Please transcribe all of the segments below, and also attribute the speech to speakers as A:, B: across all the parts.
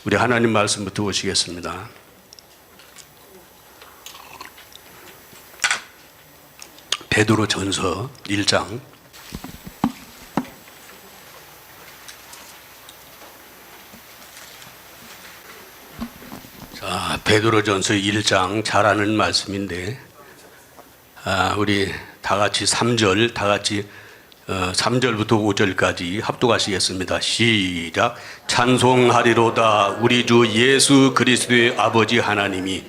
A: 우리 하나님 말씀부터 보시겠습니다. 베드로 전서 1장. 자, 베드로 전서 1장 잘 아는 말씀인데, 우리 다 같이 3절, 다 같이 3절부터 5절까지 합독하시겠습니다. 시작. 찬송하리로다 우리 주 예수 그리스도의 아버지 하나님이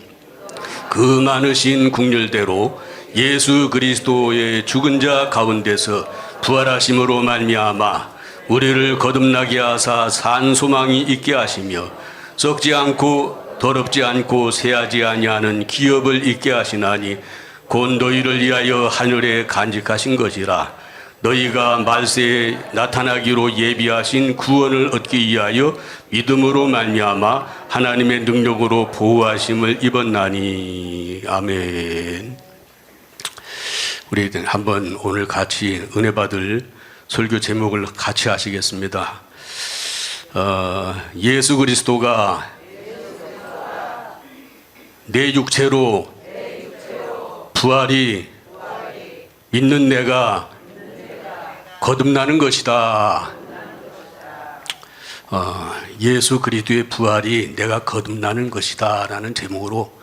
A: 그 많으신 국률대로 예수 그리스도의 죽은 자 가운데서 부활하심으로 말미암아 우리를 거듭나게 하사 산 소망이 있게 하시며 썩지 않고 더럽지 않고 새하지 아니하는 기업을 있게 하시나니 곧 너희를 위하여 하늘에 간직하신 것이라. 너희가 말세에 나타나기로 예비하신 구원을 얻기 위하여 믿음으로 말미암아 하나님의 능력으로 보호하심을 입었나니. 아멘. 우리 한번 오늘 같이 은혜 받을 설교 제목을 같이 하시겠습니다. 예수 그리스도가 내 육체로 부활이 믿는 내가 거듭나는 것이다. 예수 그리스도의 부활이 내가 거듭나는 것이다 라는 제목으로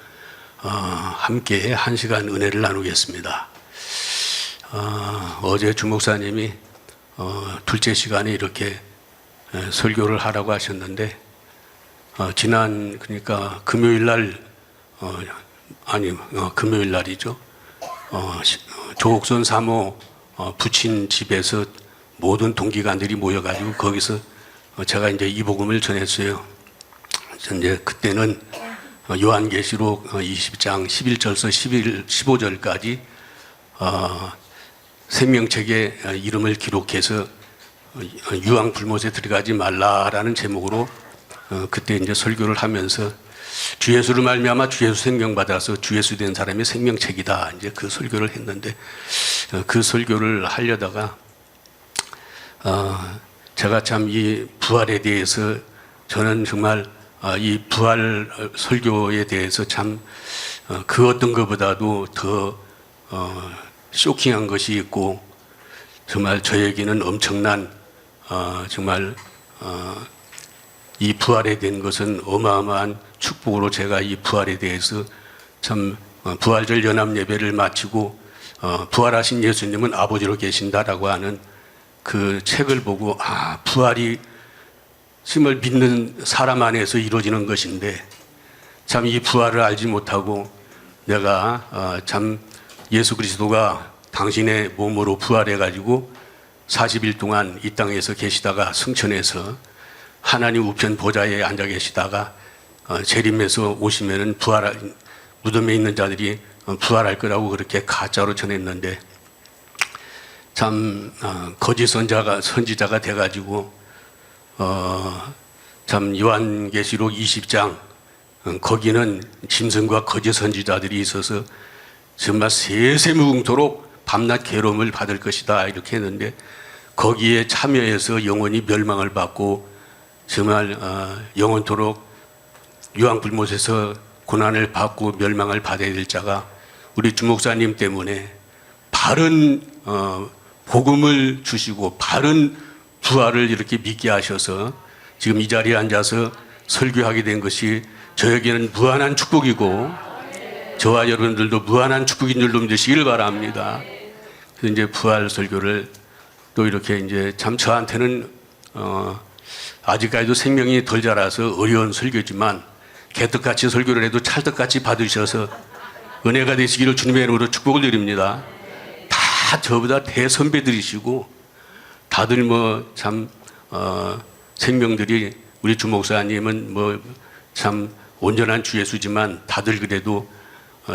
A: 함께 한 시간 은혜를 나누겠습니다. 어제 주목사님이 둘째 시간에 이렇게 설교를 하라고 하셨는데 지난 그러니까 금요일 날 금요일 날이죠. 조옥선 사모 부친 집에서 모든 동기관들이 모여가지고 거기서 제가 이제 이 복음을 전했어요. 이제 그때는 요한계시록 20장 11절서 15절까지 생명책에 이름을 기록해서 유황 불못에 들어가지 말라라는 제목으로 그때 이제 설교를 하면서 주 예수를 말미암아 주 예수 생명 받아서 주 예수 된 사람이 생명책이다. 이제 그 설교를 했는데 그 설교를 하려다가 제가 참 이 부활에 대해서 저는 정말 이 부활 설교에 대해서 참 그 어떤 것보다도 더 쇼킹한 것이 있고 정말 저에게는 엄청난 정말 이 부활에 된 것은 어마어마한 축복으로 제가 이 부활에 대해서 참 부활절 연합 예배를 마치고 부활하신 예수님은 아버지로 계신다라고 하는 그 책을 보고 부활이 정말 믿는 사람 안에서 이루어지는 것인데 참 이 부활을 알지 못하고 내가 참 예수 그리스도가 당신의 몸으로 부활해 가지고 40일 동안 이 땅에서 계시다가 승천해서 하나님 우편 보좌에 앉아 계시다가 재림해서 오시면은 무덤에 있는 자들이 부활할 거라고 그렇게 가짜로 전했는데 참 거짓 선지자가 돼가지고 참 요한계시록 20장 거기는 짐승과 거짓 선지자들이 있어서 정말 세세무궁토록 밤낮 괴로움을 받을 것이다 이렇게 했는데 거기에 참여해서 영원히 멸망을 받고 정말 영원토록 유황불못에서 고난을 받고 멸망을 받아야 될 자가 우리 주목사님 때문에 바른 복음을 주시고 바른 부활을 이렇게 믿게 하셔서 지금 이 자리에 앉아서 설교하게 된 것이 저에게는 무한한 축복이고 저와 여러분들도 무한한 축복인 줄로 믿으시길 바랍니다. 그래서 이제 부활 설교를 또 이렇게 이제 참 저한테는 아직까지도 생명이 덜 자라서 어려운 설교지만 개떡같이 설교를 해도 찰떡같이 받으셔서 은혜가 되시기를 주님의 이름으로 축복을 드립니다. 다 저보다 대선배들이시고 다들 뭐 참 생명들이 우리 주목사님은 뭐 참 온전한 주 예수지만 다들 그래도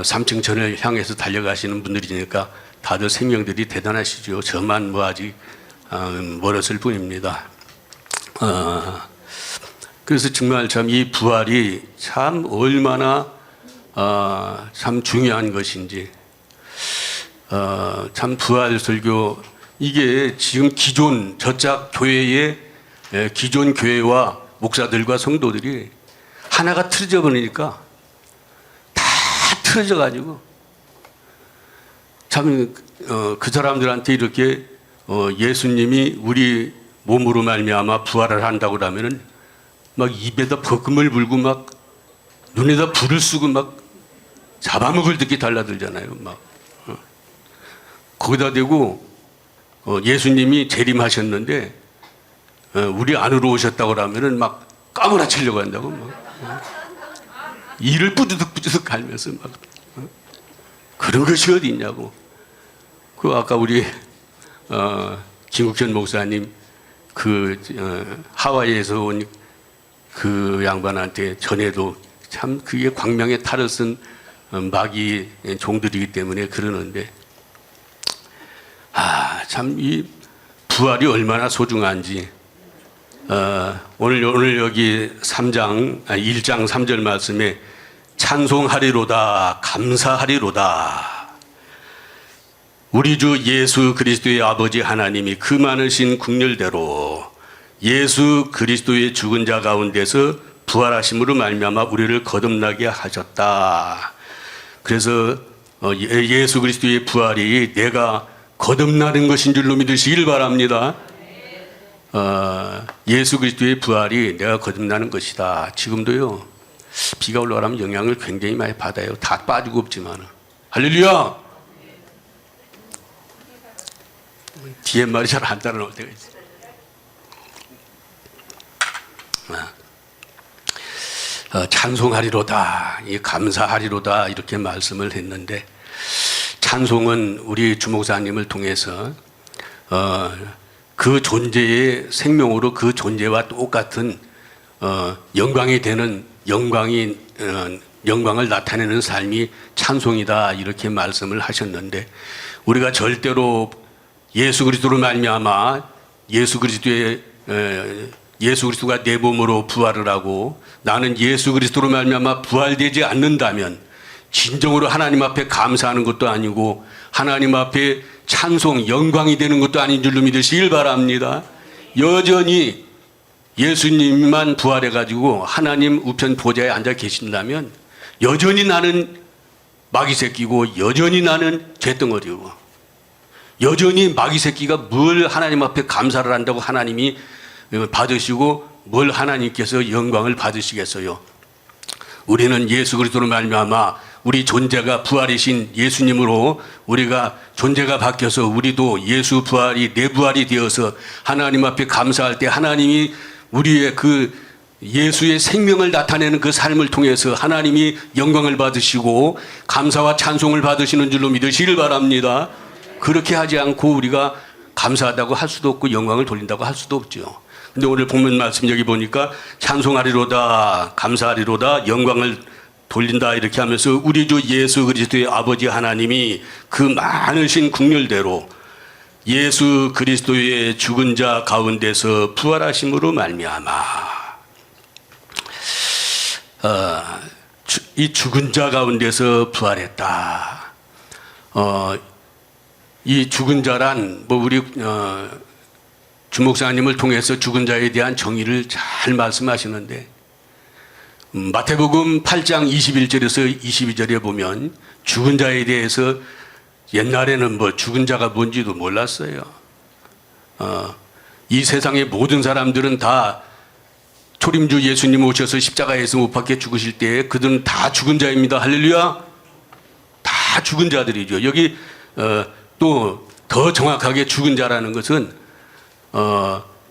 A: 삼층천을 향해서 달려가시는 분들이니까 다들 생명들이 대단하시죠. 저만 뭐 아직 멀었을 뿐입니다. 그래서 정말 참 이 부활이 참 얼마나 참 중요한 것인지 참 부활 설교 이게 지금 기존 저짝 교회의 기존 교회와 목사들과 성도들이 하나가 틀어져 버리니까 다 틀어져 가지고 참 그 사람들한테 이렇게 예수님이 우리 몸으로 말미암아 부활을 한다고 하면은 막 입에다 버금을 불고 막 눈에다 불을 쓰고 막 잡아먹을 듯이 달라들잖아요. 막 거기다 대고 예수님이 재림하셨는데 우리 안으로 오셨다고 하면은 막 까무라치려고 한다고 막 이를 뿌드득 갈면서 막 그런 것이 어디 있냐고. 그 아까 우리 김국현 목사님 그 하와이에서 온 그 양반한테 전에도 참 그게 광명의 탈을 쓴 마귀 종들이기 때문에 그러는데 참 이 부활이 얼마나 소중한지 오늘 여기 1장 3절 말씀에 찬송하리로다 감사하리로다 우리 주 예수 그리스도의 아버지 하나님이 그 많으신 국률대로 예수 그리스도의 죽은 자 가운데서 부활하심으로 말미암아 우리를 거듭나게 하셨다. 그래서 예수 그리스도의 부활이 내가 거듭나는 것인 줄로 믿으시길 바랍니다. 예수 그리스도의 부활이 내가 거듭나는 것이다. 지금도요 비가 올라가면 영향을 굉장히 많이 받아요. 다 빠지고 없지만 할렐루야. 뒤에 말이 잘 안 따라올 때가 있어요. 찬송하리로다, 감사하리로다 이렇게 말씀을 했는데 찬송은 우리 주목사님을 통해서 그 존재의 생명으로 그 존재와 똑같은 영광이 되는 영광을 나타내는 삶이 찬송이다 이렇게 말씀을 하셨는데 우리가 절대로 예수 그리스도로 말미암아 예수 그리스도가 내 몸으로 부활을 하고 나는 예수 그리스도로 말미암아 부활되지 않는다면 진정으로 하나님 앞에 감사하는 것도 아니고 하나님 앞에 찬송 영광이 되는 것도 아닌 줄로 믿으시길 바랍니다. 여전히 예수님만 부활해 가지고 하나님 우편 보좌에 앉아 계신다면 여전히 나는 마귀 새끼고 여전히 나는 죄덩어리고 여전히 마귀 새끼가 뭘 하나님 앞에 감사를 한다고 하나님이 받으시고 뭘 하나님께서 영광을 받으시겠어요. 우리는 예수 그리스도로 말미암아 우리 존재가 부활이신 예수님으로 우리가 존재가 바뀌어서 우리도 예수 부활이 내 부활이 되어서 하나님 앞에 감사할 때 하나님이 우리의 그 예수의 생명을 나타내는 그 삶을 통해서 하나님이 영광을 받으시고 감사와 찬송을 받으시는 줄로 믿으시길 바랍니다. 그렇게 하지 않고 우리가 감사하다고 할 수도 없고 영광을 돌린다고 할 수도 없죠. 근데 오늘 본문 말씀 여기 보니까 찬송하리로다 감사하리로다 영광을 돌린다 이렇게 하면서 우리 주 예수 그리스도의 아버지 하나님이 그 많으신 국률대로 예수 그리스도의 죽은 자 가운데서 부활하심으로 말미암아 이 죽은 자 가운데서 부활했다. 이 죽은 자란 뭐 우리 주목사님을 통해서 죽은 자에 대한 정의를 잘 말씀하시는데 마태복음 8장 21절에서 22절에 보면 죽은 자에 대해서 옛날에는 뭐 죽은 자가 뭔지도 몰랐어요. 이 세상의 모든 사람들은 다 초림주 예수님 오셔서 십자가에서 못 박혀 죽으실 때 그들은 다 죽은 자입니다. 할렐루야. 다 죽은 자들이죠. 여기 또 더 정확하게 죽은 자라는 것은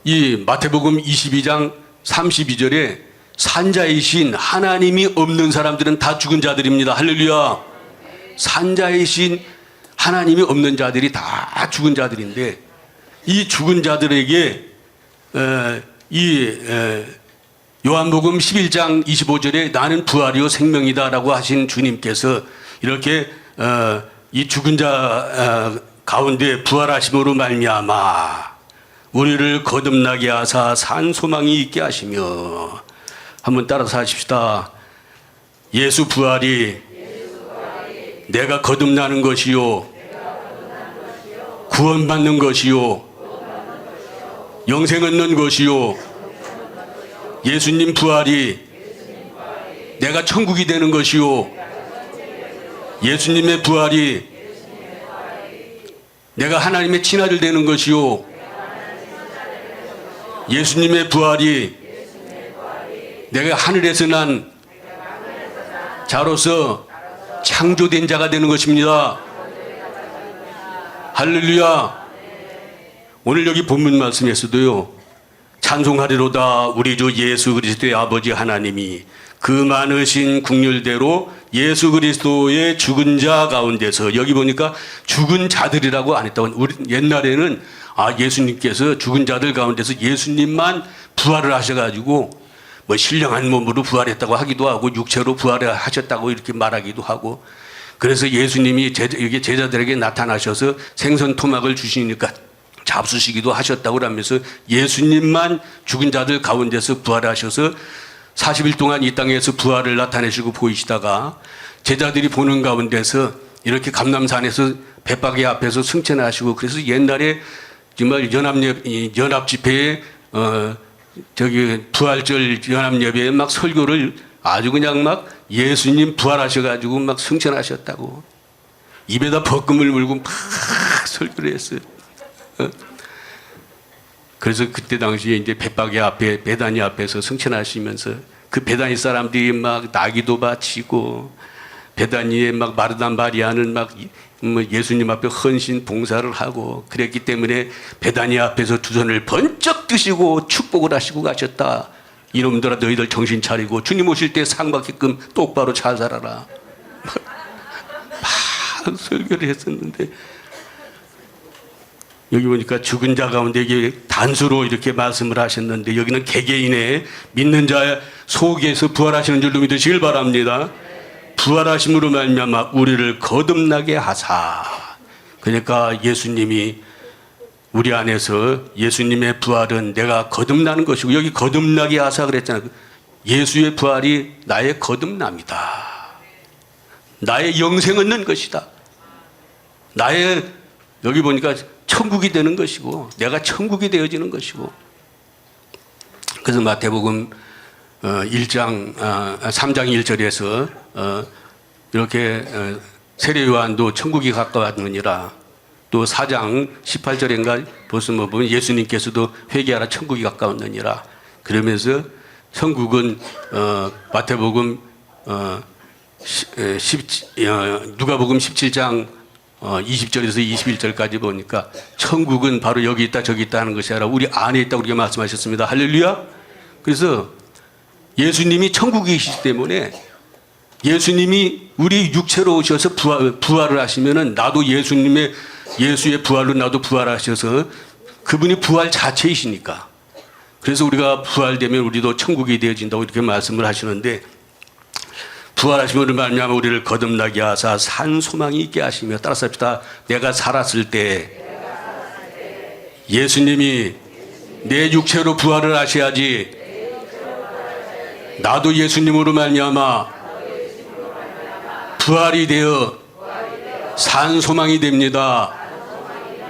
A: 이 마태복음 22장 32절에 산자이신 하나님이 없는 사람들은 다 죽은 자들입니다. 할렐루야. 산자이신 하나님이 없는 자들이 다 죽은 자들인데 이 죽은 자들에게 요한복음 11장 25절에 나는 부활이요 생명이다라고 하신 주님께서 이렇게 이 죽은 자 가운데 부활하심으로 말미암아 우리를 거듭나게 하사 산 소망이 있게 하시며 한번 따라서 하십시다. 예수 부활이 내가 거듭나는 것이요 구원받는 것이요 영생 얻는 것이요 예수님 부활이 내가 천국이 되는 것이요. 예수님의 부활이 내가 하나님의 친아들 되는 것이요. 예수님의 부활이 내가 하늘에서 난 자로서 창조된 자가 되는 것입니다. 할렐루야. 오늘 여기 본문 말씀에서도요, 찬송하리로다 우리 주 예수 그리스도의 아버지 하나님이 그 많으신 국률대로 예수 그리스도의 죽은 자 가운데서, 여기 보니까 죽은 자들이라고 안 했다고. 우리 옛날에는 예수님께서 죽은 자들 가운데서 예수님만 부활을 하셔가지고 뭐 신령한 몸으로 부활했다고 하기도 하고 육체로 부활을 하셨다고 이렇게 말하기도 하고, 그래서 예수님이 여기 제자들에게 나타나셔서 생선 토막을 주시니까 잡수시기도 하셨다고 하면서 예수님만 죽은 자들 가운데서 부활하셔서 40일 동안 이 땅에서 부활을 나타내시고 보이시다가 제자들이 보는 가운데서 이렇게 감람산에서 벳박이 앞에서 승천하시고, 그래서 옛날에 정말 연합 집회에 저기 부활절 연합예배에 막 설교를 아주 그냥 막 예수님 부활하셔가지고 막 승천하셨다고 입에다 벗금을 물고 막 설교를 했어요. 그래서 그때 당시에 이제 벳박이 앞에 베다니 앞에서 승천하시면서 그 베다니 사람들이 막 나기도 바치고 베다니에 막 마르다 마리아는 막 예수님 앞에 헌신 봉사를 하고 그랬기 때문에 베다니 앞에서 두 손을 번쩍 드시고 축복을 하시고 가셨다. 이놈들아 너희들 정신 차리고 주님 오실 때 상 받게끔 똑바로 잘 살아라. 막 설교를 했었는데 여기 보니까 죽은 자 가운데 이게 단수로 이렇게 말씀을 하셨는데 여기는 개개인의 믿는 자 속에서 부활하시는 줄로 믿으시길 바랍니다. 부활하심으로 말미암아 우리를 거듭나게 하사. 그러니까 예수님이 우리 안에서 예수님의 부활은 내가 거듭나는 것이고, 여기 거듭나게 하사 그랬잖아요. 예수의 부활이 나의 거듭남이다. 나의 영생 얻는 것이다. 나의 여기 보니까 천국이 되는 것이고 내가 천국이 되어지는 것이고. 그래서 마태복음 3장 1절에서 이렇게 세례 요한도 천국이 가까웠느니라. 또 4장 18절인가 보시면 보면 예수님께서도 회개하라 천국이 가까웠느니라. 그러면서 천국은 마태복음 누가복음 17장 20절에서 21절까지 보니까 천국은 바로 여기 있다 저기 있다 하는 것이 아니라 우리 안에 있다고 그렇게 말씀하셨습니다. 할렐루야. 그래서 예수님이 천국에 계시기 때문에 예수님이 우리 육체로 오셔서 부활을 하시면은 나도 예수의 부활로 나도 부활하셔서 그분이 부활 자체이시니까. 그래서 우리가 부활되면 우리도 천국이 되어진다고 이렇게 말씀을 하시는데, 부활하심으로 말미암아 우리를 거듭나게 하사 산 소망이 있게 하시며, 따라서 합시다. 내가 살았을 때 예수님이 내 육체로 부활을 하셔야지 나도 예수님으로 말미암아 부활이 되어 산 소망이 됩니다.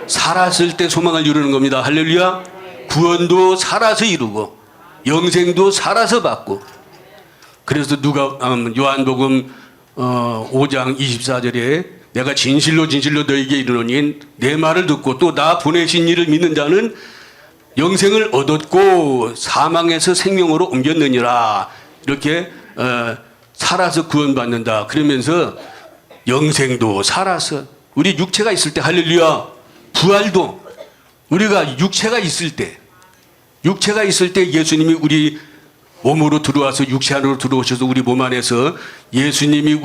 A: 살았을 때 소망을 이루는 겁니다. 할렐루야. 구원도 살아서 이루고 영생도 살아서 받고. 그래서 요한복음 5장 24절에 내가 진실로 너희에게 이르노니 내 말을 듣고 또 나 보내신 이를 믿는 자는 영생을 얻었고 사망에서 생명으로 옮겼느니라. 이렇게 살아서 구원받는다. 그러면서 영생도 살아서 우리 육체가 있을 때, 할렐루야, 부활도 우리가 육체가 있을 때 예수님이 우리 몸으로 들어와서 육체 안으로 들어오셔서 우리 몸 안에서 예수님이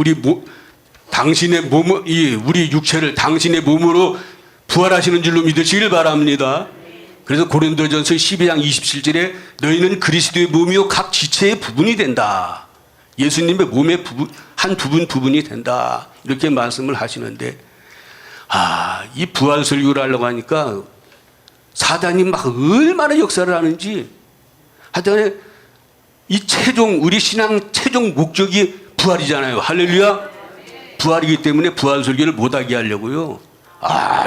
A: 당신의 우리 육체를 당신의 몸으로 부활하시는 줄로 믿으시길 바랍니다. 그래서 고린도전서 12장 27절에 너희는 그리스도의 몸이요 각 지체의 부분이 된다. 예수님의 몸의 한 부분이 된다. 이렇게 말씀을 하시는데, 이 부활 설교를 하려고 하니까 사단이 막 얼마나 역사를 하는지. 하여튼 우리 신앙 최종 목적이 부활이잖아요. 할렐루야. 부활이기 때문에 부활 설교를 못하게 하려고요.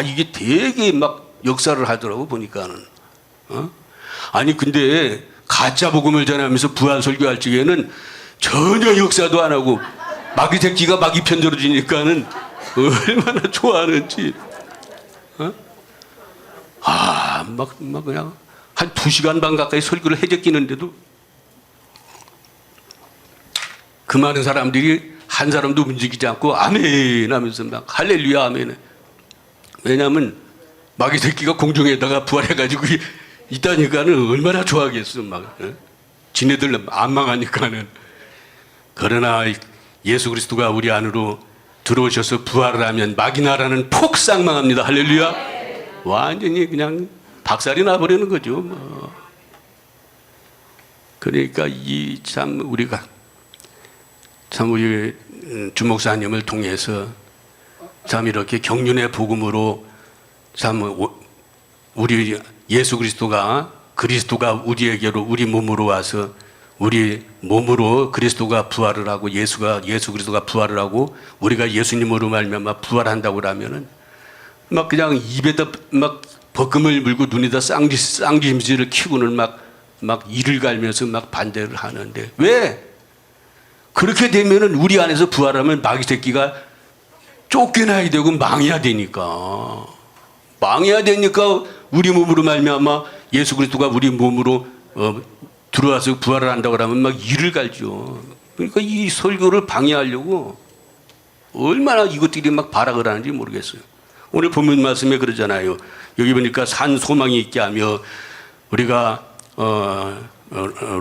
A: 이게 되게 막 역사를 하더라고 보니까는. 아니 근데 가짜 복음을 전하면서 부활 설교할 적에는 전혀 역사도 안 하고 마귀 새끼가 마귀 편 들어주니까는 얼마나 좋아하는지. 막 그냥 한 2시간 반 가까이 설교를 해제끼는데도 그 많은 사람들이 한 사람도 움직이지 않고 아멘 하면서 막 할렐루야 아멘. 왜냐하면 마귀 새끼가 공중에다가 부활해가지고 있다니까는 얼마나 좋아하겠어. 막 지네들 안 망하니까는. 그러나 예수 그리스도가 우리 안으로 들어오셔서 부활을 하면 마귀 나라는 폭삭 망합니다. 할렐루야. 완전히 그냥 박살이 나버리는 거죠. 뭐. 그러니까 이 참 우리가 참 우리 주목사님을 통해서 참 이렇게 경륜의 복음으로 참 우리 예수 그리스도가 우리에게로 우리 몸으로 와서 우리 몸으로 그리스도가 부활을 하고 예수 그리스도가 부활을 하고 우리가 예수님으로 말미암아 부활한다고 하면은 막 그냥 입에다 막 버금을 물고 눈에다 쌍지심지를 키고는 막 이를 갈면서 막 반대를 하는데 왜? 그렇게 되면은 우리 안에서 부활하면 마귀 새끼가 쫓겨나야 되고 망해야 되니까 우리 몸으로 말미암아 예수 그리스도가 우리 몸으로 들어와서 부활을 한다고 하면 막 이를 갈죠. 그러니까 이 설교를 방해하려고 얼마나 이것들이 막 발악을 하는지 모르겠어요. 오늘 본문 말씀에 그러잖아요. 여기 보니까 산 소망이 있게 하며 우리가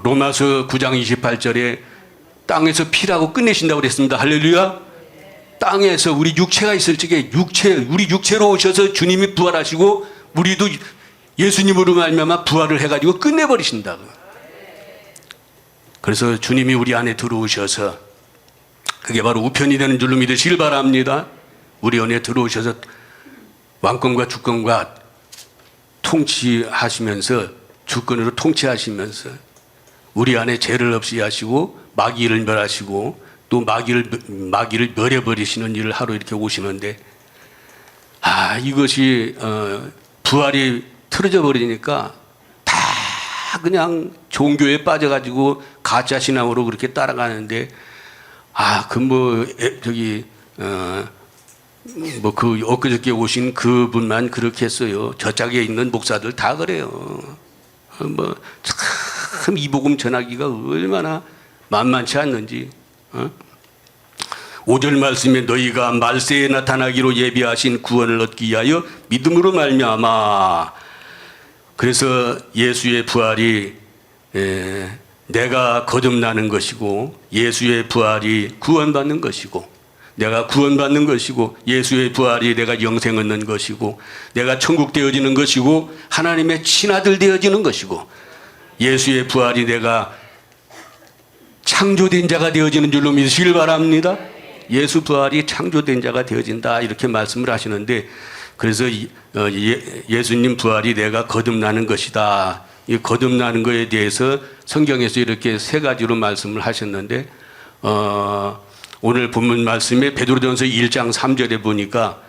A: 로마서 9장 28절에 땅에서 피라고 끝내신다고 그랬습니다. 할렐루야. 땅에서 우리 육체가 있을 적에 우리 육체로 오셔서 주님이 부활하시고 우리도 예수님으로 말미암아 부활을 해가지고 끝내버리신다. 그래서 주님이 우리 안에 들어오셔서 그게 바로 우편이 되는 줄로 믿으시길 바랍니다. 우리 안에 들어오셔서 왕권과 주권과 통치하시면서 주권으로 통치하시면서 우리 안에 죄를 없이 하시고 마귀를 멸하시고 또 마귀를 멸해버리시는 일을 하러 이렇게 오시는데 이것이 부활이 틀어져 버리니까 다 그냥 종교에 빠져가지고 가짜 신앙으로 그렇게 따라가는데 엊그저께 오신 그분만 그렇게 했어요. 저 짝에 있는 목사들 다 그래요. 참 이 복음 전하기가 얼마나 만만치 않는지. 5절 말씀에 너희가 말세에 나타나기로 예비하신 구원을 얻기 위하여 믿음으로 말미암아. 그래서 예수의 부활이 내가 거듭나는 것이고 예수의 부활이 구원받는 것이고 내가 구원받는 것이고 예수의 부활이 내가 영생 얻는 것이고 내가 천국 되어지는 것이고 하나님의 친아들 되어지는 것이고 예수의 부활이 내가 창조된 자가 되어지는 줄로 믿으시길 바랍니다. 예수 부활이 창조된 자가 되어진다 이렇게 말씀을 하시는데 그래서 예수님 부활이 내가 거듭나는 것이다. 이 거듭나는 것에 대해서 성경에서 이렇게 3가지로 말씀을 하셨는데 오늘 본문 말씀에 베드로전서 1장 3절에 보니까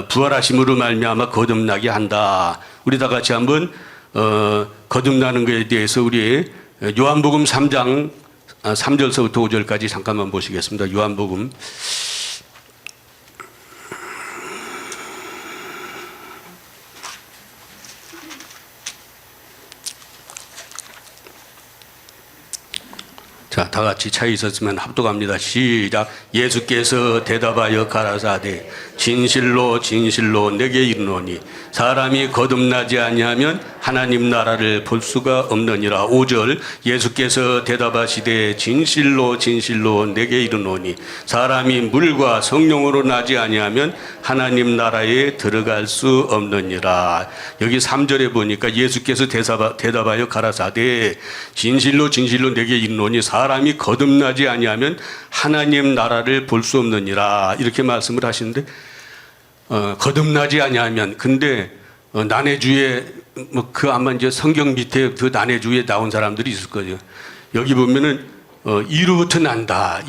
A: 부활하심으로 말미암아 거듭나게 한다. 우리 다 같이 한번 거듭나는 것에 대해서 우리 요한복음 3장 3절서부터 5절까지 잠깐만 보시겠습니다. 요한복음 자, 다 같이 차에 있었으면 합독합니다. 시작. 예수께서 대답하여 가라사대 진실로 진실로 내게 이르노니 사람이 거듭나지 아니하면 하나님 나라를 볼 수가 없느니라. 5절. 예수께서 대답하시되 진실로 진실로 내게 이르노니 사람이 물과 성령으로 나지 아니하면 하나님 나라에 들어갈 수 없느니라. 여기 3절에 보니까 예수께서 대답하여 가라사대 진실로 진실로 내게 이르노니 사람이 거듭나지 아니하면 하나님 나라를 볼 수 없느니라. 이렇게 말씀을 하시는데 거듭나지 아니하면 근데 난해주에 그 아마 이제 성경 밑에 그 난해주에 나온 사람들이 있을 거죠. 여기 보면은 이로부터 난다.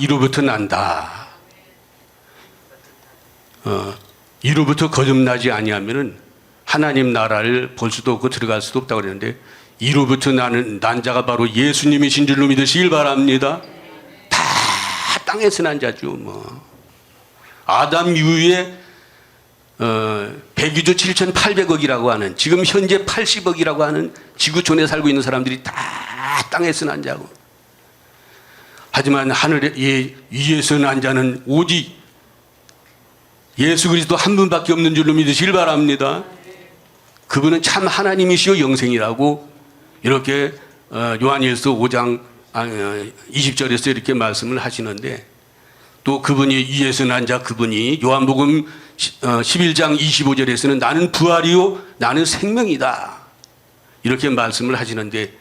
A: 이로부터 거듭나지 아니하면은 하나님 나라를 볼 수도 없고 들어갈 수도 없다고 그랬는데 이로부터 난 자가 바로 예수님이신 줄로 믿으시길 바랍니다. 다 땅에서 난 자죠. 뭐 아담 이후에 102조 7,800억이라고 하는, 지금 현재 80억이라고 하는 지구촌에 살고 있는 사람들이 다 땅에서 난 자고, 하지만 하늘에 위에서 난 자는 오직 예수 그리스도 한 분밖에 없는 줄로 믿으시길 바랍니다. 그분은 참 하나님이시요 영생이라고 이렇게 요한일서 5장 20절에서 이렇게 말씀을 하시는데, 또 그분이 위에서 난 자, 그분이 요한복음 11장 25절에서는 나는 부활이요 나는 생명이다 이렇게 말씀을 하시는데,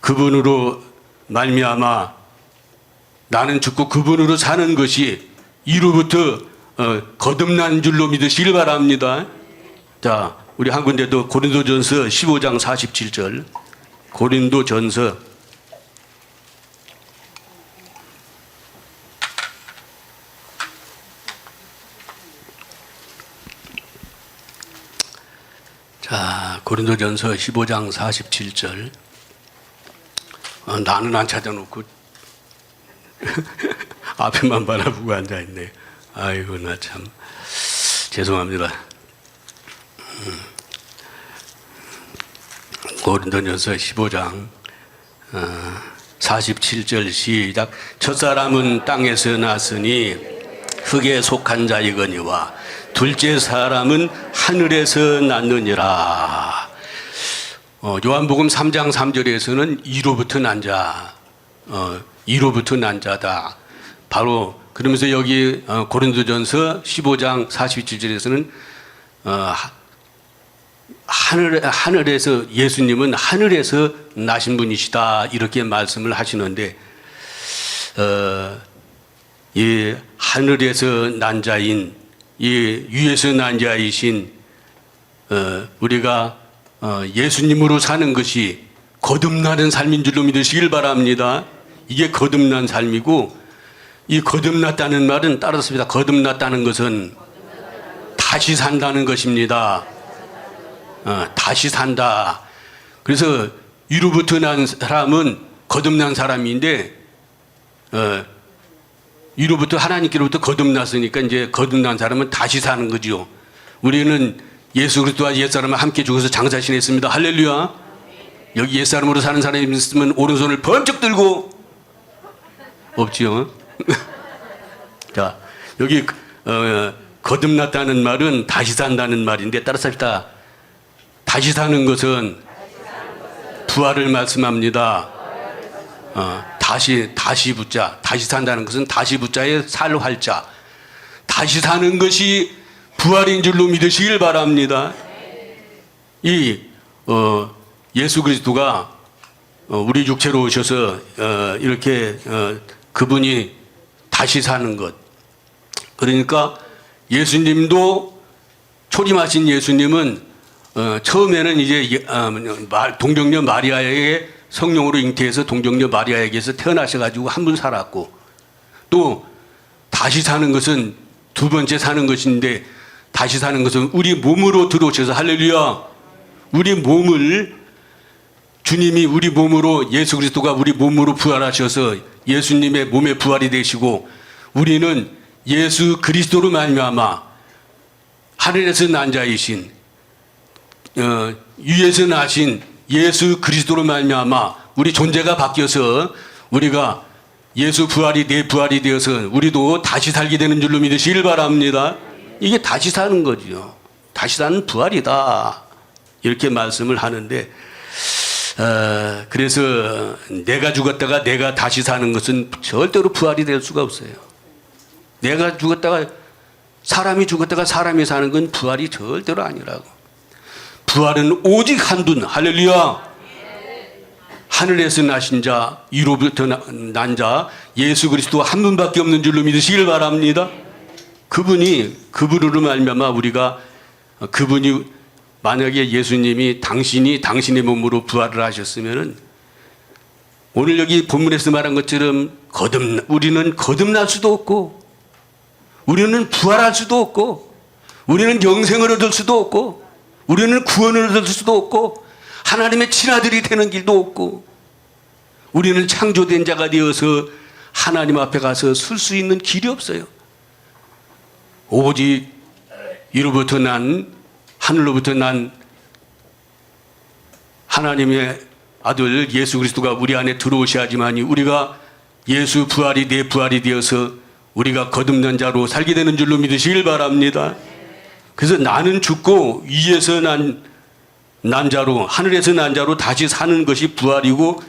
A: 그분으로 말미암아 나는 죽고 그분으로 사는 것이 이로부터 거듭난 줄로 믿으시길 바랍니다. 자, 우리 한 군데 더 고린도전서 15장 47절. 고린도전서 15장 47절. 나는 안 찾아놓고 앞에만 바라보고 앉아있네. 아이고, 나 참 죄송합니다. 고린도전서 15장 47절 시작. 첫사람은 땅에서 났으니 흙에 속한 자이거니와 둘째 사람은 하늘에서 났느니라. 요한복음 3장 3절에서는 이로부터 난 자, 이로부터 난 자다. 바로 그러면서 여기 고린도전서 15장 47절에서는 하늘에서, 예수님은 하늘에서 나신 분이시다 이렇게 말씀을 하시는데, 이 하늘에서 난 자인, 이 위에서 난 자이신 우리가 예수님으로 사는 것이 거듭나는 삶인 줄로 믿으시길 바랍니다. 이게 거듭난 삶이고, 이 거듭났다는 말은 따랐습니다. 거듭났다는 것은 다시 산다는 것입니다. 다시 산다. 그래서 위로부터 난 사람은 거듭난 사람인데, 위로부터 하나님께로부터 거듭났으니까 이제 거듭난 사람은 다시 사는 거죠. 우리는 예수 그리스도와 옛사람과 함께 죽어서 장사 지냈습니다. 할렐루야. 여기 옛사람으로 사는 사람이 있으면 오른손을 번쩍 들고. 없지요. 자, 여기 거듭났다는 말은 다시 산다는 말인데, 따라서 합시다. 다시 사는 것은 부활을 말씀합니다. 다시 붙자. 다시 산다는 것은 다시 붙자에 살 활자. 다시 사는 것이 부활인 줄로 믿으시길 바랍니다. 이 예수 그리스도가 우리 육체로 오셔서 이렇게 그분이 다시 사는 것. 그러니까 예수님도, 초림하신 예수님은 처음에는 이제 동정녀 마리아에게 성령으로 잉태해서 동정녀 마리아에게서 태어나셔가지고 한 분 살았고, 또 다시 사는 것은 두 번째 사는 것인데, 다시 사는 것은 우리 몸으로 들어오셔서, 할렐루야, 우리 몸을 주님이 우리 몸으로, 예수 그리스도가 우리 몸으로 부활하셔서 예수님의 몸에 부활이 되시고, 우리는 예수 그리스도로 말미암아 하늘에서 난 자이신, 위에서 나신 예수 그리스도로 말미암아 우리 존재가 바뀌어서 우리가 예수 부활이 내 부활이 되어서 우리도 다시 살게 되는 줄로 믿으시길 바랍니다. 이게 다시 사는 거죠. 다시 사는 부활이다 이렇게 말씀을 하는데, 그래서 내가 죽었다가 내가 다시 사는 것은 절대로 부활이 될 수가 없어요. 내가 죽었다가, 사람이 죽었다가 사람이 사는 건 부활이 절대로 아니라고. 부활은 오직 한 분, 할렐루야, 하늘에서 나신 자, 위로부터 난 자, 예수 그리스도 한 분밖에 없는 줄로 믿으시길 바랍니다. 그분으로 말미암아 우리가, 그분이 만약에 예수님이 당신이 당신의 몸으로 부활을 하셨으면은, 오늘 여기 본문에서 말한 것처럼 우리는 거듭날 수도 없고, 우리는 부활할 수도 없고, 우리는 영생을 얻을 수도 없고, 우리는 구원을 얻을 수도 없고, 하나님의 친아들이 되는 길도 없고, 우리는 창조된 자가 되어서 하나님 앞에 가서 설 수 있는 길이 없어요. 오직 이로부터 난, 하늘로부터 난 하나님의 아들 예수 그리스도가 우리 안에 들어오셔야지만이 우리가 예수 부활이 내 부활이 되어서 우리가 거듭난 자로 살게 되는 줄로 믿으시길 바랍니다. 그래서 나는 죽고 위에서 난 자로, 하늘에서 난 자로 다시 사는 것이 부활이고,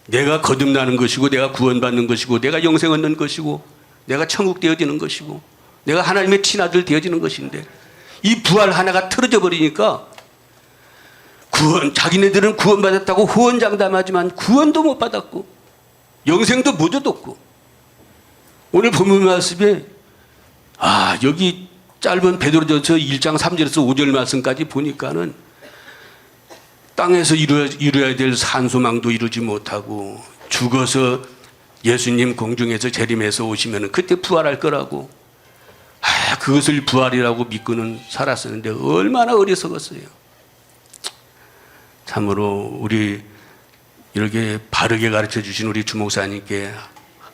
A: 내가 거듭나는 것이고, 내가 구원받는 것이고, 내가 영생 얻는 것이고, 내가 천국 되어지는 것이고, 내가 하나님의 친아들 되어지는 것인데, 이 부활 하나가 틀어져 버리니까 자기네들은 구원받았다고 호언장담하지만 구원도 못 받았고 영생도 못 얻었고, 오늘 본문 말씀에 여기 짧은 베드로전서 1장 3절에서 5절 말씀까지 보니까는 땅에서 이루어야 될 산소망도 이루지 못하고 죽어서 예수님 공중에서 재림해서 오시면 그때 부활할 거라고, 그것을 부활이라고 믿고는 살았었는데 얼마나 어리석었어요. 참으로 우리 이렇게 바르게 가르쳐 주신 우리 주목사님께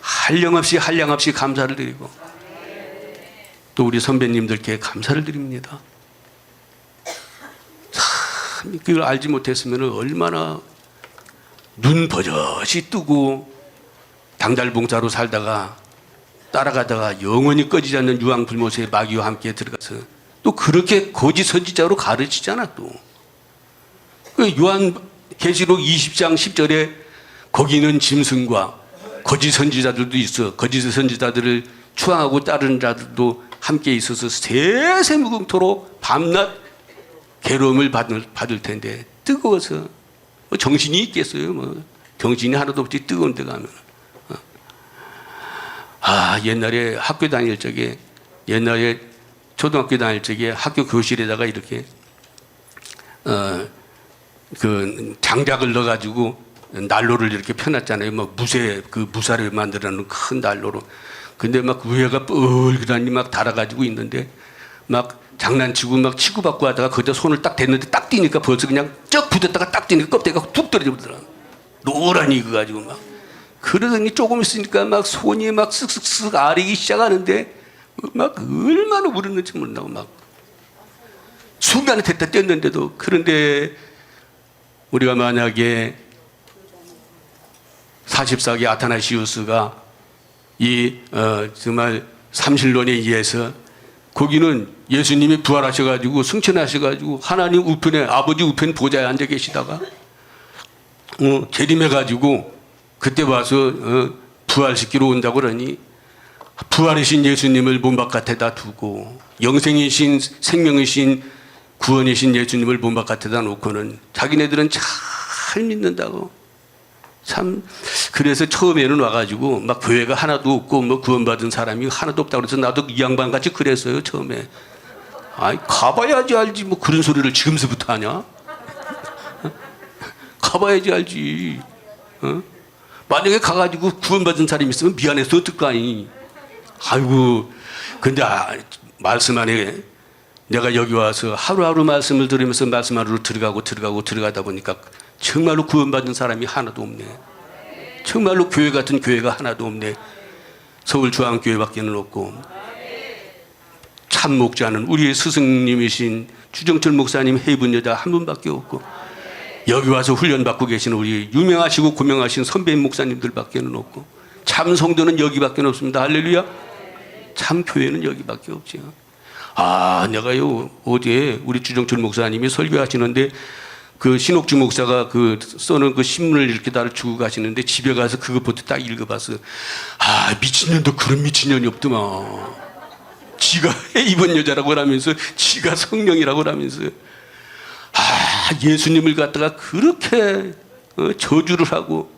A: 한량없이 감사를 드리고, 또 우리 선배님들께 감사를 드립니다. 참 그걸 알지 못했으면 얼마나 눈 버젓이 뜨고 당달봉사로 살다가 따라가다가 영원히 꺼지지 않는 유황불못의 마귀와 함께 들어가서 또 그렇게 거짓 선지자로 가르치잖아. 또 그 요한계시록 20장 10절에 거기는 짐승과 거짓 선지자들도 있어, 거짓 선지자들을 추앙하고 따르는 자들도 함께 있어서 세세무궁토록 밤낮 괴로움을 받을 텐데 뜨거워서 정신이 있겠어요? 정신이 하나도 없이 뜨거운 데 가면. 옛날에 학교 다닐 적에, 옛날에 초등학교 다닐 적에 학교 교실에다가 이렇게 그 장작을 넣어가지고 난로를 이렇게 펴놨잖아요. 무쇠를 만들어놓은 큰 난로로. 근데 막 위에가 뻘그라니 막 달아가지고 있는데 막 장난치고 막 치고받고 하다가 거기다 손을 딱 댔는데 딱 뛰니까 벌써 그냥 쩍 붙었다가 딱 뛰니까 껍데기가 툭 떨어져 버리더라. 노란이 익어가지고 막. 그러더니 조금 있으니까 막 손이 막 쓱쓱쓱 아리기 시작하는데 막 얼마나 울었는지 모른다고 막. 순간에 됐다 뗐는데도. 그런데 우리가 만약에 44기 아타나시우스가 정말 삼신론에 의해서 거기는 예수님이 부활하셔가지고 승천하셔가지고 하나님 우편에, 아버지 우편 보좌에 앉아 계시다가 재림해가지고 그때 와서 부활시키러 온다고 그러니 부활이신 예수님을 몸바깥에다 두고 영생이신, 생명이신, 구원이신 예수님을 몸바깥에다 놓고는 자기네들은 잘 믿는다고. 참, 그래서 처음에는 와가지고 막 교회가 하나도 없고 뭐 구원받은 사람이 하나도 없다고 그래서 나도 이 양반 같이 그랬어요, 처음에. 가봐야지 알지 뭐 그런 소리를 지금서부터 하냐? 가봐야지 알지. 만약에 가가지고 구원받은 사람이 있으면 미안해서 어떨 거 아니. 아이고, 근데 말씀 안에 내가 여기 와서 하루하루 말씀을 들으면서 말씀 안으로 들어가다 보니까 정말로 구원받은 사람이 하나도 없네. 정말로 교회 같은 교회가 하나도 없네. 서울중앙교회밖에는 없고, 참 목자는 우리 스승님이신 주정철 목사님 해입은 여자 한 분밖에 없고, 여기 와서 훈련받고 계시는 우리 유명하시고 고명하신 선배 목사님들밖에는 없고, 참 성도는 여기밖에 없습니다. 할렐루야. 참 교회는 여기밖에 없지요. 내가요 어제 우리 주정철 목사님이 설교하시는데 그 신옥주 목사가 그 써놓은 그 신문을 이렇게 다 주고 가시는데 집에 가서 그것부터 딱 읽어봤어. 미친년도 그런 미친년이 없더만. 지가 해입은 여자라고 하면서 지가 성령이라고 하면서 예수님을 갖다가 그렇게 저주를 하고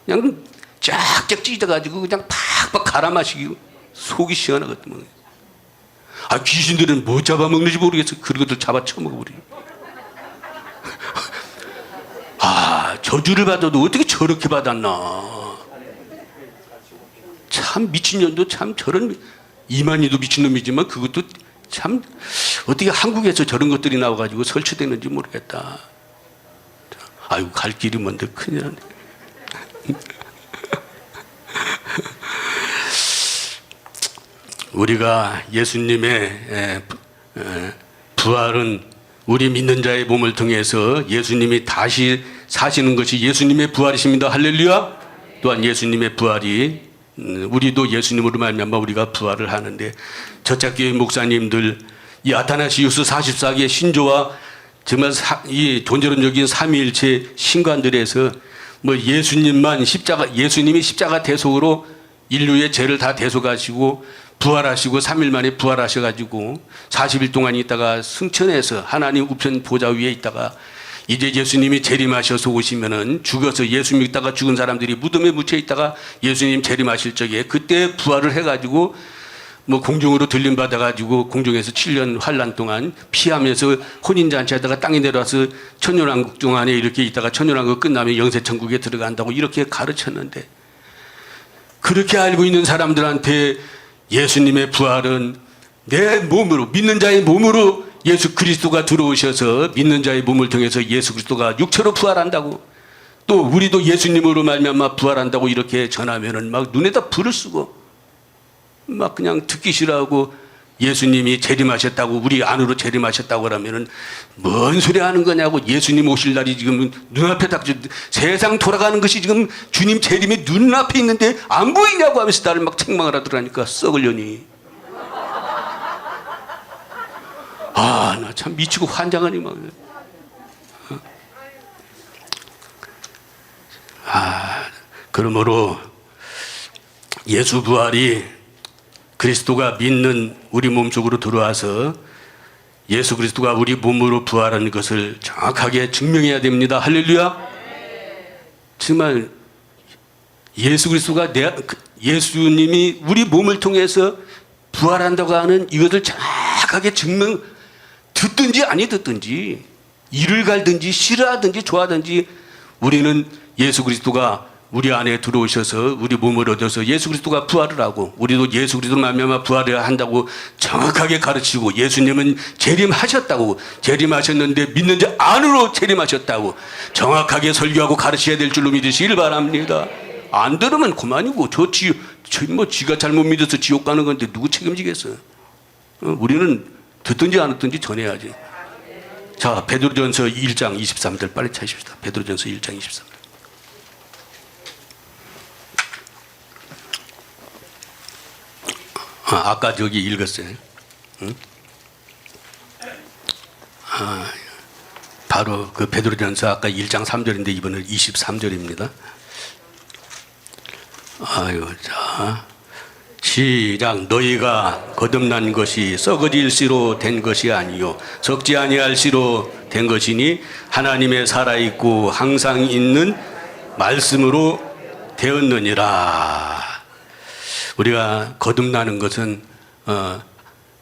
A: 그냥 쫙쫙 찢어가지고 그냥 팍팍 갈아마시고 속이 시원하거든. 귀신들은 뭐 잡아먹는지 모르겠어. 그런 것들 잡아 처먹어버려. 저주를 받아도 어떻게 저렇게 받았나. 참 미친년도 참 저런, 이만희도 미친놈이지만 그것도 참 어떻게 한국에서 저런 것들이 나와가지고 설치되는지 모르겠다. 갈 길이 뭔데 큰일 나네. 우리가 예수님의 부활은 우리 믿는 자의 몸을 통해서 예수님이 다시 사시는 것이 예수님의 부활이십니다. 할렐루야. 또한 예수님의 부활이 우리도 예수님으로 말미암아 우리가 부활을 하는데, 저짝교회 목사님들 이 아타나시우스 44개 신조와 정말 이 존재론적인 삼위일체 신관들에서 뭐 예수님이 십자가 대속으로 인류의 죄를 다 대속하시고 부활하시고 3일 만에 부활하셔가지고 40일 동안 있다가 승천해서 하나님 우편 보좌 위에 있다가 이제 예수님이 재림하셔서 오시면은 죽어서 예수 믿다가 죽은 사람들이 무덤에 묻혀 있다가 예수님 재림하실 적에 그때 부활을 해가지고 뭐 공중으로 들림 받아가지고 공중에서 7년 환란 동안 피하면서 혼인잔치하다가 땅에 내려와서 천년왕국 동안에 이렇게 있다가 천년왕국 끝나면 영세천국에 들어간다고 이렇게 가르쳤는데, 그렇게 알고 있는 사람들한테 예수님의 부활은 내 몸으로, 믿는 자의 몸으로 예수 그리스도가 들어오셔서 믿는 자의 몸을 통해서 예수 그리스도가 육체로 부활한다고, 또 우리도 예수님으로 말미암아 부활한다고 이렇게 전하면은 막 눈에다 불을 쓰고 막 그냥 듣기 싫어하고, 예수님이 재림하셨다고 우리 안으로 재림하셨다고 그러면은 뭔 소리 하는 거냐고, 예수님 오실 날이 지금 눈앞에 딱 세상 돌아가는 것이 지금 주님 재림이 눈앞에 있는데 안 보이냐고 하면서 나를 막 책망을 하더라니까. 썩으려니. 아, 나 참 미치고 환장하니 막. 그러므로 예수 부활이 그리스도가 믿는 우리 몸속으로 들어와서 예수 그리스도가 우리 몸으로 부활하는 것을 정확하게 증명해야 됩니다. 할렐루야. 정말 예수 그리스도가 예수님이 우리 몸을 통해서 부활한다고 하는 이것을 정확하게 듣든지 아니 듣든지, 이를 갈든지 싫어하든지 좋아하든지, 우리는 예수 그리스도가 우리 안에 들어오셔서 우리 몸을 얻어서 예수 그리스도가 부활을 하고 우리도 예수 그리스도로 말미암아 부활을 한다고 정확하게 가르치고, 예수님은 재림하셨다고, 재림하셨는데 믿는 자 안으로 재림하셨다고 정확하게 설교하고 가르쳐야 될 줄로 믿으시길 바랍니다. 안 들으면 그만이고, 지가 잘못 믿어서 지옥 가는 건데 누구 책임지겠어요? 우리는 듣든지 안 듣든지 전해야지. 자, 베드로전서 1장 23절 빨리 찾으십시다. 베드로전서 1장 23절. 아까 저기 읽었어요. 응? 바로 그 베드로전서 아까 1장 3절인데 이번엔 23절입니다. 아유, 자, 시작. 너희가 거듭난 것이 썩어질 씨로 된 것이 아니요 썩지 아니할 씨로 된 것이니 하나님의 살아있고 항상 있는 말씀으로 되었느니라. 우리가 거듭나는 것은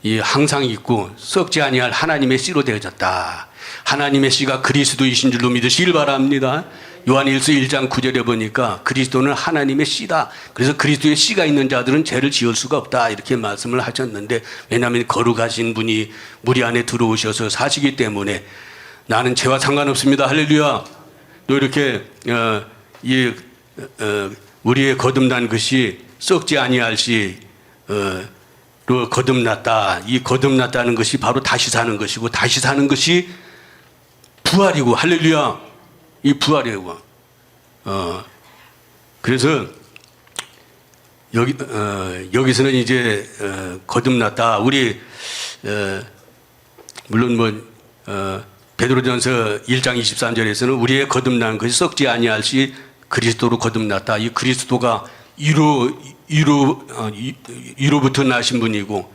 A: 이 항상 있고 썩지 아니할 하나님의 씨로 되어졌다. 하나님의 씨가 그리스도이신 줄로 믿으시길 바랍니다. 요한일서 1장 9절에 보니까 그리스도는 하나님의 씨다. 그래서 그리스도의 씨가 있는 자들은 죄를 지을 수가 없다, 이렇게 말씀을 하셨는데, 왜냐하면 거룩하신 분이 우리 안에 들어오셔서 사시기 때문에 나는 죄와 상관없습니다. 할렐루야. 또 이렇게 우리의 거듭난 것이 썩지 아니할 씨로 거듭났다. 이 거듭났다는 것이 바로 다시 사는 것이고, 다시 사는 것이 부활이고, 할렐루야. 이 부활이고. 그래서 여기서는 이제 거듭났다. 우리 물론 뭐 베드로전서 1장 23절에서는 우리의 거듭난 것이 썩지 아니할 시 그리스도로 거듭났다. 이 그리스도가 이로부터 나신 분이고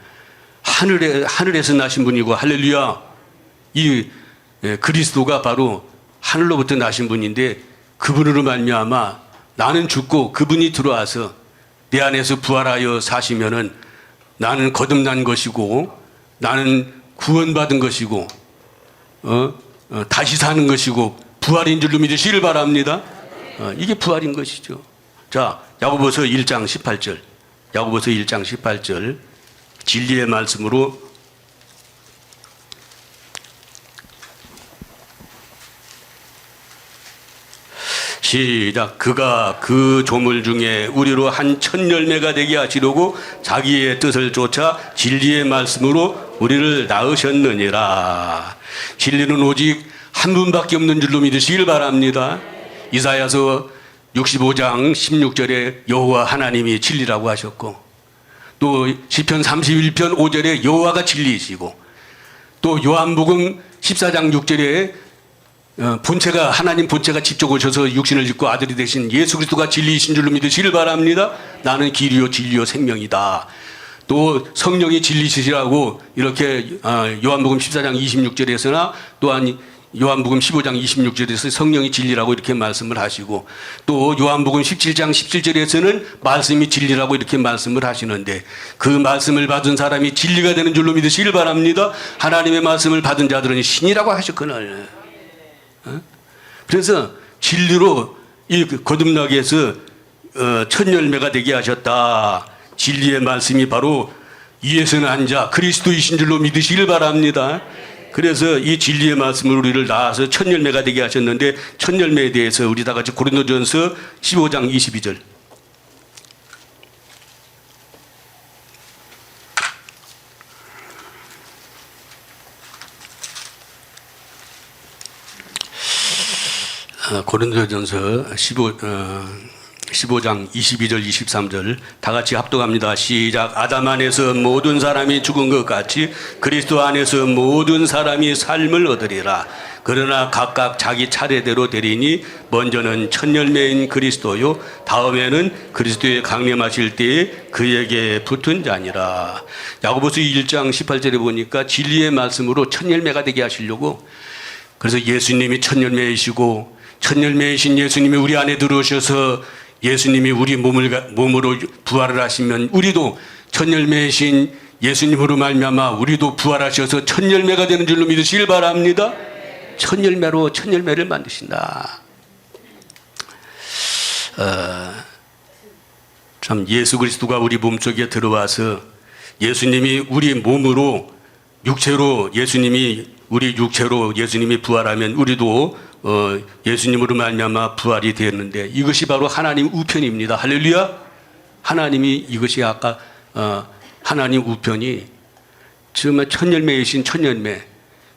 A: 하늘에서 나신 분이고, 할렐루야. 이 그리스도가 바로 하늘로부터 나신 분인데, 그분으로 말미암아 나는 죽고 그분이 들어와서 내 안에서 부활하여 사시면은 나는 거듭난 것이고, 나는 구원받은 것이고, 다시 사는 것이고 부활인 줄로 믿으시길 바랍니다. 이게 부활인 것이죠. 자, 야고보서 1장 18절. 야고보서 1장 18절. 진리의 말씀으로 시작. 그가 그 조물 중에 우리로 한 천 열매가 되게 하시려고 자기의 뜻을 쫓아 진리의 말씀으로 우리를 낳으셨느니라. 진리는 오직 한 분밖에 없는 줄로 믿으시길 바랍니다. 이사야서 65장 16절에 여호와 하나님이 진리라고 하셨고, 또 시편 31편 5절에 여호와가 진리이시고, 또 요한복음 14장 6절에 본체가, 하나님 본체가 직접 오셔서 육신을 입고 아들이 되신 예수 그리스도가 진리이신 줄로 믿으시길 바랍니다. 나는 길이요 진리요 생명이다. 또 성령이 진리시라고 이렇게 요한복음 14장 26절에서나 또한 요한복음 15장 26절에서 성령이 진리라고 이렇게 말씀을 하시고, 또 요한복음 17장 17절에서는 말씀이 진리라고 이렇게 말씀을 하시는데, 그 말씀을 받은 사람이 진리가 되는 줄로 믿으시길 바랍니다. 하나님의 말씀을 받은 자들은 신이라고 하셨거늘. 그래서 진리로 이 거듭나게 해서 첫 열매가 되게 하셨다. 진리의 말씀이 바로 위에서 난 자 그리스도이신 줄로 믿으시길 바랍니다. 그래서 이 진리의 말씀을 우리를 낳아서 첫 열매가 되게 하셨는데, 첫 열매에 대해서 우리 다 같이 고린도전서 15장 22절. 고린도전서 15장 22절 23절 다 같이 합독합니다. 시작. 아담 안에서 모든 사람이 죽은 것 같이 그리스도 안에서 모든 사람이 삶을 얻으리라. 그러나 각각 자기 차례대로 되리니 먼저는 첫 열매인 그리스도요 다음에는 그리스도의 강림하실 때에 그에게 붙은 자니라. 야고보서 1장 18절에 보니까 진리의 말씀으로 첫 열매가 되게 하시려고, 그래서 예수님이 첫 열매이시고 첫 열매이신 예수님이 우리 안에 들어오셔서 예수님이 우리 몸으로 부활을 하시면 우리도 첫 열매이신 예수님으로 말미암아 우리도 부활하셔서 첫 열매가 되는 줄로 믿으시길 바랍니다. 첫 열매로 첫 열매를 만드신다. 참 예수 그리스도가 우리 몸속에 들어와서 예수님이 우리 몸으로 육체로 예수님이 우리 육체로 예수님이 부활하면 우리도 예수님으로 말미암아 부활이 되었는데, 이것이 바로 하나님 우편입니다. 할렐루야. 하나님이 이것이 아까 하나님 우편이 정말 첫 열매이신 첫 열매,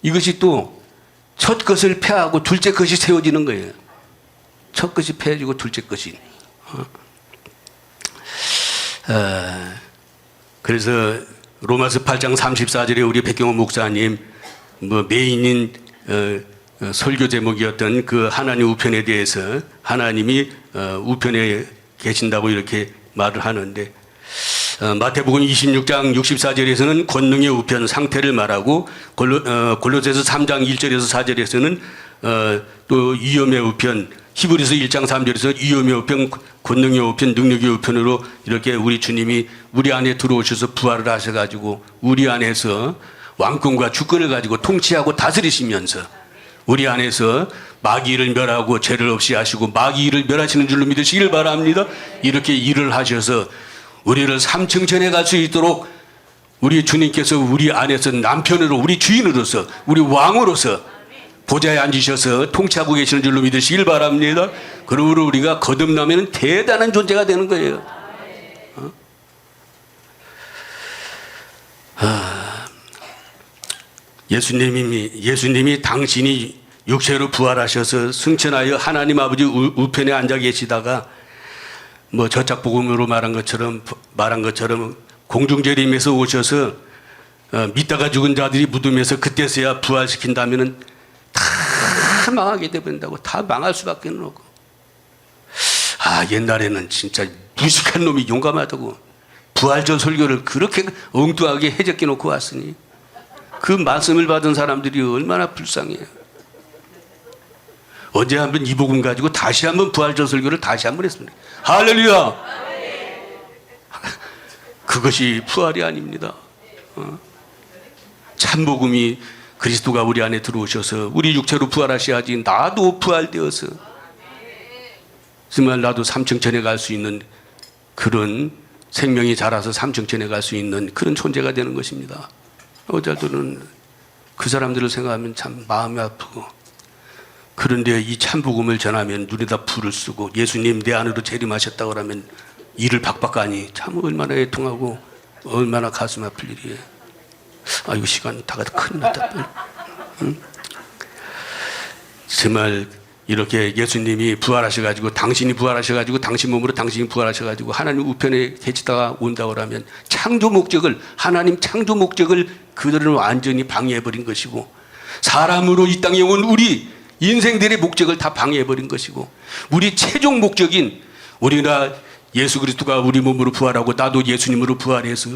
A: 이것이 또 첫 것을 패하고 둘째 것이 세워지는 거예요. 첫 것이 패해지고 둘째 것이. 그래서 로마서 8장 34절에 우리 백경호 목사님 메인인 설교 제목이었던 그 하나님 우편에 대해서, 하나님이 우편에 계신다고 이렇게 말을 하는데, 마태복음 26장 64절에서는 권능의 우편 상태를 말하고, 골로새서 3장 1절에서 4절에서는 또 위엄의 우편, 히브리서 1장 3절에서 위엄의 우편, 권능의 우편, 능력의 우편으로 이렇게 우리 주님이 우리 안에 들어오셔서 부활을 하셔가지고 우리 안에서 왕권과 주권을 가지고 통치하고 다스리시면서 우리 안에서 마귀를 멸하고 죄를 없이 하시고 마귀를 멸하시는 줄로 믿으시길 바랍니다. 이렇게 일을 하셔서 우리를 삼층천에 갈 수 있도록 우리 주님께서 우리 안에서 남편으로, 우리 주인으로서, 우리 왕으로서 보좌에 앉으셔서 통치하고 계시는 줄로 믿으시길 바랍니다. 그러므로 우리가 거듭나면 대단한 존재가 되는 거예요. 예수님이 당신이 육체로 부활하셔서 승천하여 하나님 아버지 우편에 앉아 계시다가 저작복음으로 말한 것처럼 공중재림에서 오셔서 믿다가 죽은 자들이 무덤에서 그때서야 부활시킨다면은 다 망하게 되버린다고. 다 망할 수밖에 없고. 옛날에는 진짜 무식한 놈이 용감하다고 부활절 설교를 그렇게 엉뚱하게 해적해 놓고 왔으니 그 말씀을 받은 사람들이 얼마나 불쌍해요. 어제 한번 이 복음 가지고 다시 한번 부활절 설교를 다시 한번 했습니다. 할렐루야. 그것이 부활이 아닙니다. 참 복음이 그리스도가 우리 안에 들어오셔서 우리 육체로 부활하셔야지 나도 부활되어서 정말 나도 삼층천에 갈 수 있는 그런 생명이 자라서 삼층천에 갈 수 있는 그런 존재가 되는 것입니다. 어제들은 그 사람들을 생각하면 참 마음이 아프고 그런데 이 참복음을 전하면 눈에다 불을 쓰고 예수님 내 안으로 재림하셨다고 하면 이를 박박하니 참 얼마나 애통하고 얼마나 가슴 아플 일이에요. 아이고 시간 다 가다 큰일 났다. 응? 정말 이렇게 예수님이 부활하셔가지고 당신이 부활하셔가지고 당신 몸으로 당신이 부활하셔가지고 하나님 우편에 계시다가 온다고 하면 창조 목적을 하나님 창조 목적을 그들은 완전히 방해해버린 것이고 사람으로 이 땅에 온 우리 인생들의 목적을 다 방해해버린 것이고 우리 최종 목적인 우리가 예수 그리스도가 우리 몸으로 부활하고 나도 예수님으로 부활해서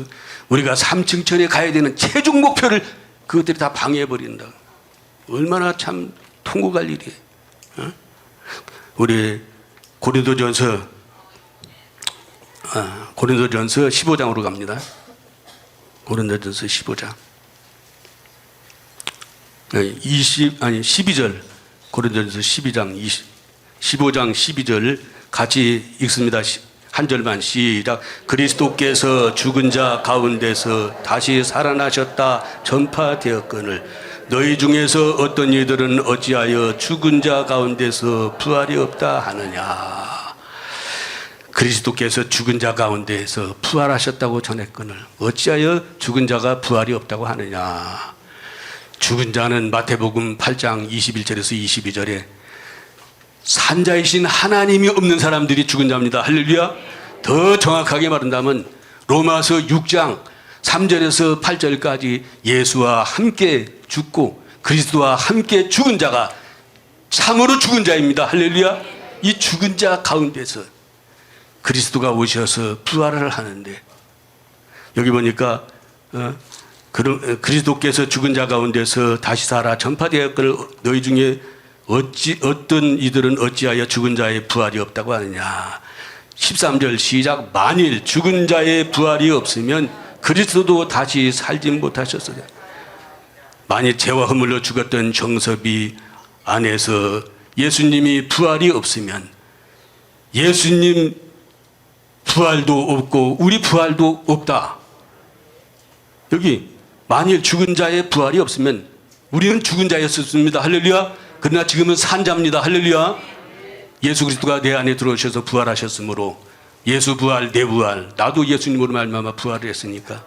A: 우리가 삼층천에 가야 되는 최종 목표를 그것들이 다 방해해버린다. 얼마나 참 통곡할 일이에요. 어? 우리 고린도전서 15장으로 갑니다. 고린도전서 15장 12절 고린도전서 15장 12절 같이 읽습니다. 한 절만 시작. 그리스도께서 죽은 자 가운데서 다시 살아나셨다 전파되었거늘 너희 중에서 어떤 이들은 어찌하여 죽은 자 가운데서 부활이 없다 하느냐. 그리스도께서 죽은 자 가운데에서 부활하셨다고 전했거늘 어찌하여 죽은 자가 부활이 없다고 하느냐. 죽은 자는 마태복음 8장 21절에서 22절에 산자이신 하나님이 없는 사람들이 죽은 자입니다. 할렐루야. 더 정확하게 말한다면 로마서 6장 3절에서 8절까지 예수와 함께 죽고 그리스도와 함께 죽은 자가 참으로 죽은 자입니다. 할렐루야. 이 죽은 자 가운데서 그리스도가 오셔서 부활을 하는데 여기 보니까 그리스도께서 죽은 자 가운데서 다시 살아 전파되었거늘 너희 중에 어떤 이들은 어찌하여 죽은 자의 부활이 없다고 하느냐. 13절 시작. 만일 죽은 자의 부활이 없으면 그리스도도 다시 살지 못하셨으랴. 만일 죄와 허물로 죽었던 정섭이 안에서 예수님이 부활이 없으면 예수님 부활도 없고 우리 부활도 없다. 여기 만일 죽은 자의 부활이 없으면 우리는 죽은 자였습니다. 할렐루야. 그러나 지금은 산 자입니다. 할렐루야. 예수 그리스도가 내 안에 들어오셔서 부활하셨으므로 예수 부활 내 부활 나도 예수님으로 말미암아 부활을 했으니까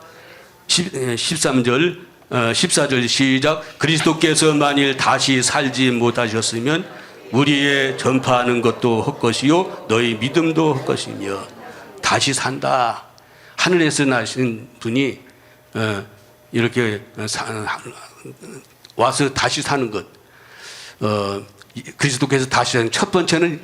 A: 13절 14절 시작. 그리스도께서 만일 다시 살지 못하셨으면 우리의 전파하는 것도 헛것이요 너희 믿음도 헛것이며 다시 산다. 하늘에서 나신 분이 이렇게 와서 다시 사는 것. 그리스도께서 다시 사는 첫 번째는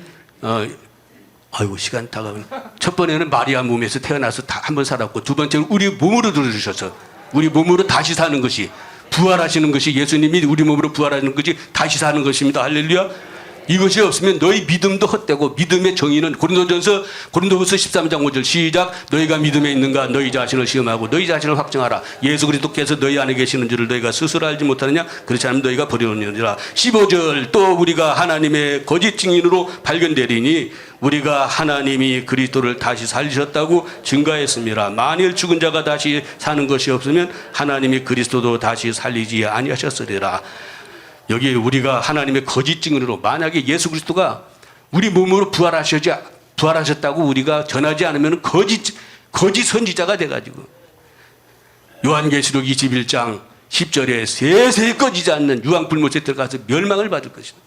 A: 아이고 시간 다가오네. 첫 번째는 마리아 몸에서 태어나서 한 번 살았고 두 번째는 우리 몸으로 들어주셔서 우리 몸으로 다시 사는 것이 부활하시는 것이 예수님이 우리 몸으로 부활하는 것이 다시 사는 것입니다. 할렐루야. 이것이 없으면 너희 믿음도 헛되고 믿음의 정의는 고린도후서 13장 5절 시작. 너희가 믿음에 있는가 너희 자신을 시험하고 너희 자신을 확정하라. 예수 그리스도께서 너희 안에 계시는 줄을 너희가 스스로 알지 못하느냐. 그렇지 않으면 너희가 버리느니라. 15절 또 우리가 하나님의 거짓 증인으로 발견되리니 우리가 하나님이 그리스도를 다시 살리셨다고 증거했습니다. 만일 죽은 자가 다시 사는 것이 없으면 하나님이 그리스도도 다시 살리지 아니하셨으리라. 여기 우리가 하나님의 거짓 증언으로 만약에 예수 그리스도가 우리 몸으로 부활하셨다고 우리가 전하지 않으면 거짓 선지자가 돼가지고 요한계시록 21장 10절에 세세히 꺼지지 않는 유황불못에 들어가서 멸망을 받을 것이다.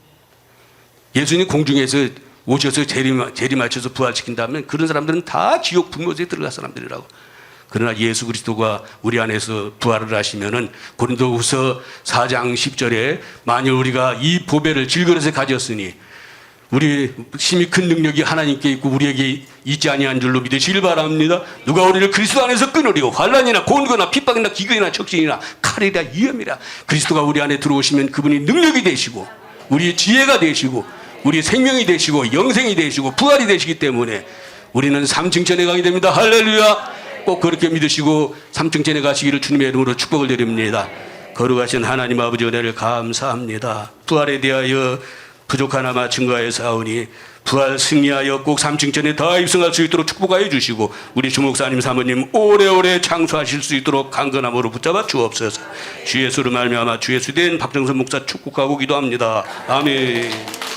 A: 예수님 공중에서 오셔서 재림하셔서 부활시킨다면 그런 사람들은 다 지옥 불못에 들어갈 사람들이라고. 그러나 예수 그리스도가 우리 안에서 부활을 하시면은 고린도후서 4장 10절에 만일 우리가 이 보배를 질그릇에 가졌으니 우리 심히 큰 능력이 하나님께 있고 우리에게 있지 아니한 줄로 믿으시길 바랍니다. 누가 우리를 그리스도 안에서 끊으리요 환난이나 곤고나 핍박이나 기근이나 적신이나 칼이라 위험이라. 그리스도가 우리 안에 들어오시면 그분이 능력이 되시고 우리의 지혜가 되시고 우리 생명이 되시고 영생이 되시고 부활이 되시기 때문에 우리는 삼층천에 가게 됩니다. 할렐루야. 꼭 그렇게 믿으시고 삼층천에 가시기를 주님의 이름으로 축복을 드립니다. 거룩하신 하나님 아버지 은혜를 감사합니다. 부활에 대하여 부족하나마 증거하여 사오니 부활 승리하여 꼭 삼층천에 다 입성할 수 있도록 축복하여 주시고 우리 주목사님 사모님 오래오래 장수하실 수 있도록 강건함으로 붙잡아 주옵소서. 주 예수로 말미암아 주 예수 된 박정선 목사 축복하고 기도합니다. 아멘.